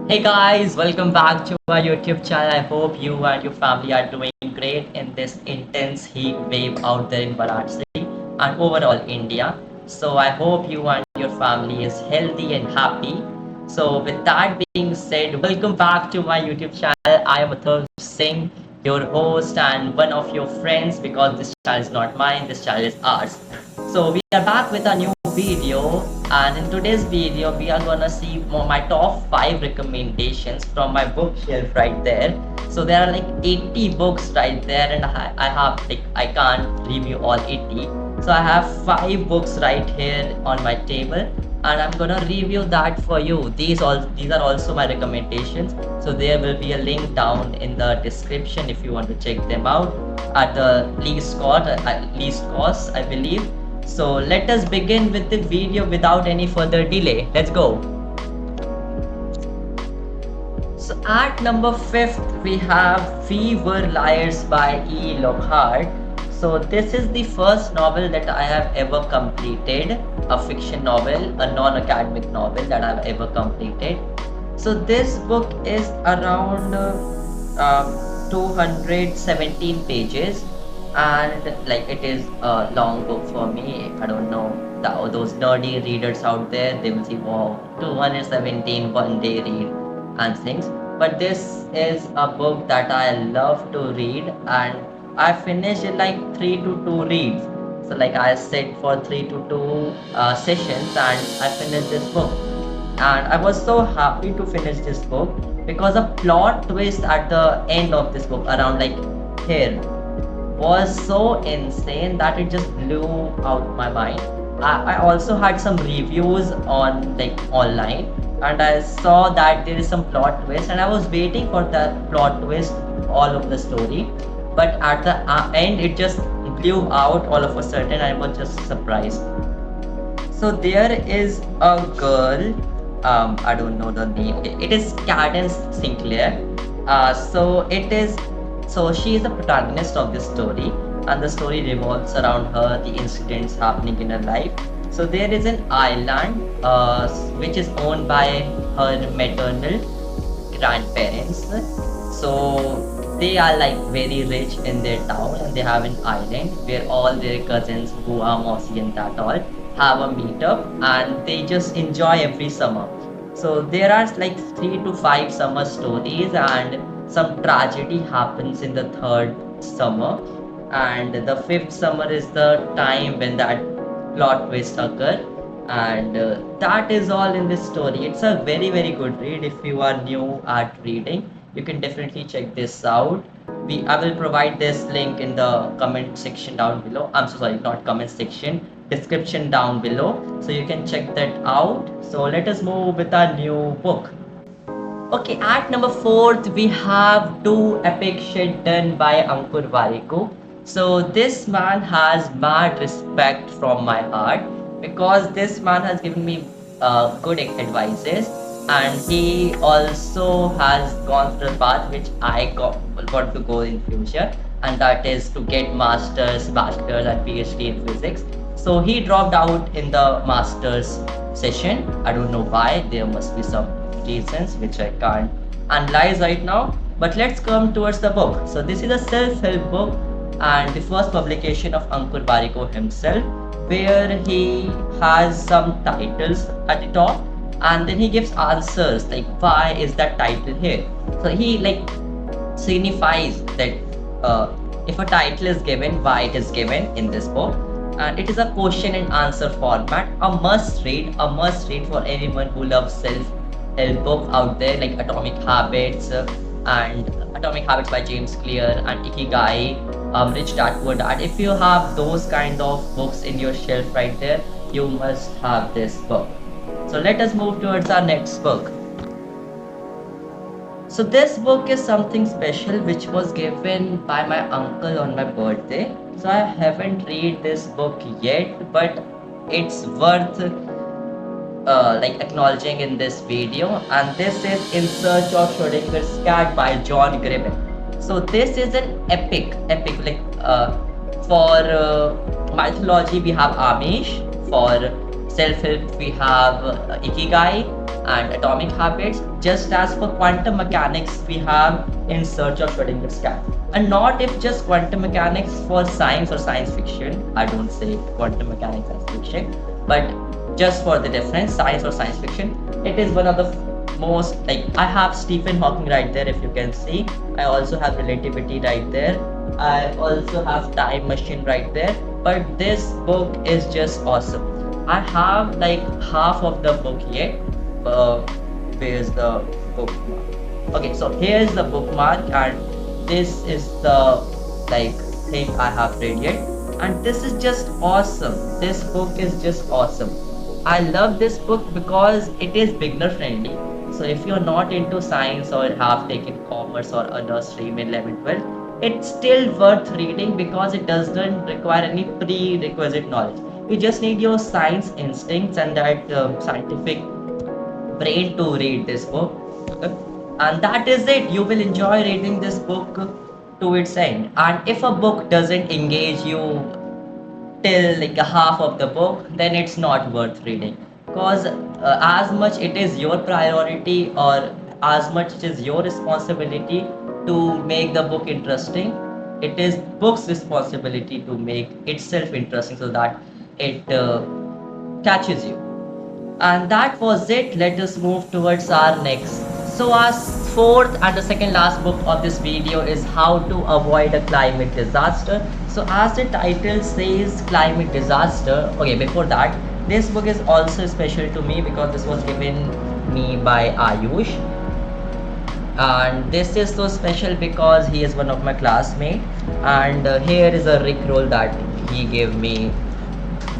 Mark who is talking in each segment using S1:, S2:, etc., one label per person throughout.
S1: Hey guys, welcome back to our YouTube channel. I hope you and your family are doing great in this intense heat wave out there in Varanasi and overall India. So I hope you and your family is healthy and happy. So with that being said, welcome back to my YouTube channel. I am Athar Singh, your host and one of your friends because this channel is not mine, this channel is ours. So we are back with a new video, and in today's video we are gonna see my top 5 recommendations from my bookshelf right there. So there are like 80 books right there, and I have like I can't review all 80. So I have 5 books right here on my table, and I'm gonna review that for you. These are also my recommendations. So there will be a link down in the description if you want to check them out at the least cost, I believe. So let us begin with the video without any further delay. Let's go. So at number 5th we have We Were Liars by E. Lockhart. So this is the first novel that I have ever completed, a fiction novel, a non-academic novel that I've ever completed. So this book is around 217 pages, and like it is a long book for me. I don't know, those nerdy readers out there, they will see, wow, 217 one day read and things. But this is a book that I love to read, and I finished in like 3 to 2 reads. So like I sit for 3 to 2 sessions and I finished this book. And I was so happy to finish this book because a plot twist at the end of this book around like here was so insane that it just blew out my mind. I also had some reviews on like online, and I saw that there is some plot twist, and I was waiting for that plot twist all of the story. But at the end, it just blew out all of a sudden. I was just surprised. So there is a girl, I don't know the name. It is Cadence Sinclair. So she is the protagonist of this story, and the story revolves around her, the incidents happening in her life. So there is an island which is owned by her maternal grandparents. So they are like very rich in their town, and they have an island where all their cousins who are Mossy and that all have a meetup, and they just enjoy every summer. So there are like 3 to 5 summer stories, and some tragedy happens in the third summer, and the fifth summer is the time when that plot twist occur. And that is all in this story. It's a very good read. If you are new at reading, you can definitely check this out. I will provide this link in the comment section down below. I'm so sorry, not comment section, description down below, so you can check that out. So let us move with our new book. Okay, at number 4th we have Two Epic Shit done by Ankur Warikoo. So this man has mad respect from my heart because this man has given me good advices, and he also has gone through the path which I got to go in future, and that is to get masters, bachelors and PhD in physics. So he dropped out in the masters session. I don't know why. There must be some reasons which I can't analyze right now. But let's come towards the book. So this is a self-help book, and the first publication of Ankur Warikoo himself, where he has some titles at the top, and then he gives answers like why is that title here. So he like signifies that if a title is given, why it is given in this book. And it is a question and answer format, a must read for anyone who loves self-help book out there, like Atomic Habits and Atomic Habits by James Clear, and Ikigai, Rich Dad Poor Dad. If you have those kind of books in your shelf right there, you must have this book. So let us move towards our next book. So this book is something special which was given by my uncle on my birthday. So I haven't read this book yet, but it's worth like acknowledging in this video. And this is In Search of Schrodinger's Cat by John Gribben. So this is an epic like for mythology we have Amish, for self-help we have Ikigai, and Atomic Habits. Just as for quantum mechanics, we have In Search of Schrodinger's Cat. And not if just quantum mechanics for science or science fiction. I don't say quantum mechanics as fiction, but just for the difference, science or science fiction. It is one of the most, like, I have Stephen Hawking right there, if you can see. I also have relativity right there. I also have time machine right there. But this book is just awesome. I have like half of the book yet. Uh, where's the bookmark? Okay, so here's the bookmark, and this is the like thing I have read yet. And this is just awesome. This book is just awesome. I love this book because it is beginner friendly. So if you're not into science or have taken commerce or other stream in 11, 12, it's still worth reading because it doesn't require any prerequisite knowledge. You just need your science instincts and that scientific brain to read this book. And that is it. You will enjoy reading this book to its end. And if a book doesn't engage you till like a half of the book, then it's not worth reading. Because as much it is your priority or as much it is your responsibility to make the book interesting, it is book's responsibility to make itself interesting so that it catches you. And that was it. Let us move towards our next. So our fourth and the second last book of this video is How to Avoid a Climate Disaster. So as the title says, climate disaster. Okay, before that, this book is also special to me because this was given me by Ayush. And this is so special because he is one of my classmates. And here is a rickroll that he gave me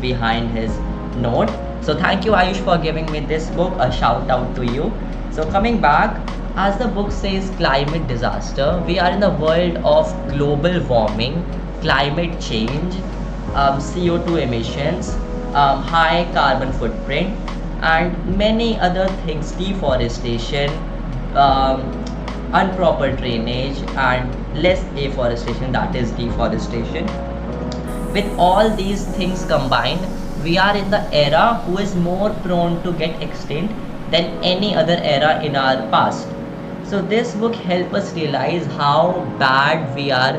S1: behind his note. So thank you Ayush for giving me this book. A shout out to you. So coming back, as the book says, climate disaster, we are in the world of global warming, climate change, CO2 emissions, high carbon footprint, and many other things, deforestation, um, improper drainage, and less afforestation, that is deforestation. With all these things combined, we are in the era who is more prone to get extinct than any other era in our past. So this book helps us realize how bad we are,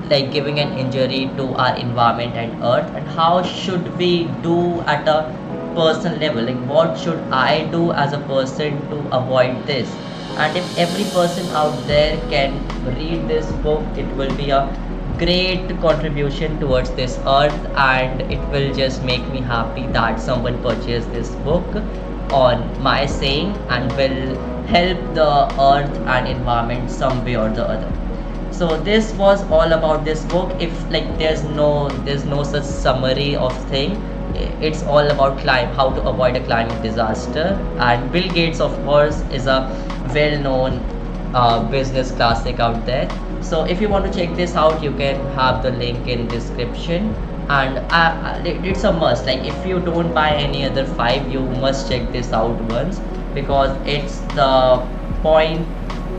S1: like giving an injury to our environment and earth, and how should we do at a personal level, like what should I do as a person to avoid this. And if every person out there can read this book, it will be a great contribution towards this earth, and it will just make me happy that someone purchased this book on my saying and will help the earth and environment some way or the other. So this was all about this book. If like there's no such summary of thing, it's all about how to avoid a climate disaster. And Bill Gates, of course, is a well-known business classic out there. So if you want to check this out, you can have the link in description. And it's a must. Like if you don't buy any other five, you must check this out once, because it's the point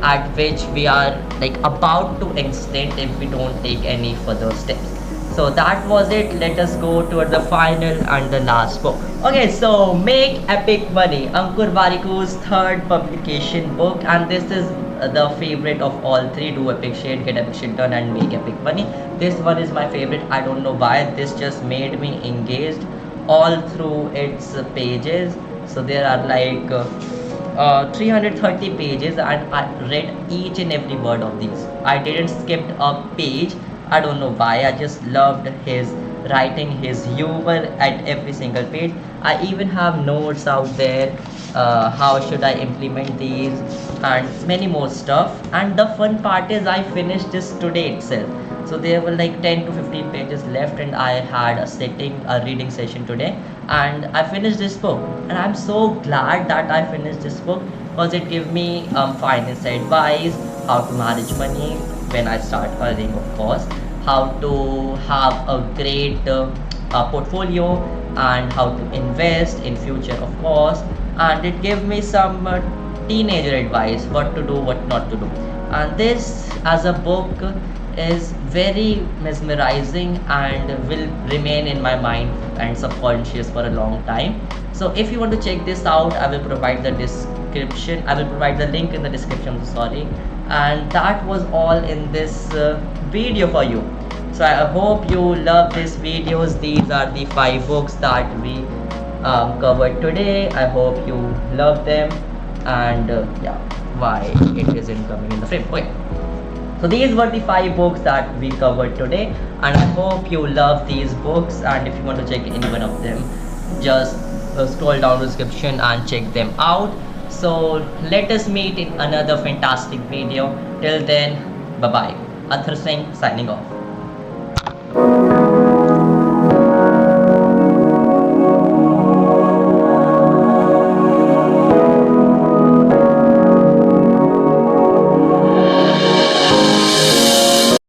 S1: at which we are like about to extend if we don't take any further steps. So that was it. Let us go towards the final and the last book. Okay, so Make Epic Money, Ankur Wariku's third publication book, and this is the favorite of all three: Do Epic Shit, Get Epic Shit Done, and Make Epic Money. This one is my favorite. I don't know why. This just made me engaged all through its pages. So there are like 330 pages, and I read each and every word of these. I didn't skip a page. I don't know why. I just loved his writing, his humor at every single page. I even have notes out there. How should I implement these, and many more stuff. And the fun part is I finished this today itself. So there were like 10 to 15 pages left, and I had a reading session today, and I finished this book. And I'm so glad that I finished this book because it gave me finance advice, how to manage money when I start earning, of course, how to have a great portfolio, and how to invest in future, of course. And it gave me some teenager advice, what to do, what not to do. And this as a book is very mesmerizing and will remain in my mind and subconscious for a long time. So if you want to check this out, I will provide the description. I will provide the link in the description. Sorry, and that was all in this video for you. So I hope you love these videos. These are the 5 books that we covered today. I hope you love them, and yeah, why it isn't coming in the frame. Okay. So these were the 5 books that we covered today, and I hope you love these books. And if you want to check any one of them, just scroll down the description and check them out. So let us meet in another fantastic video. Till then, bye bye. Athar Singh signing off.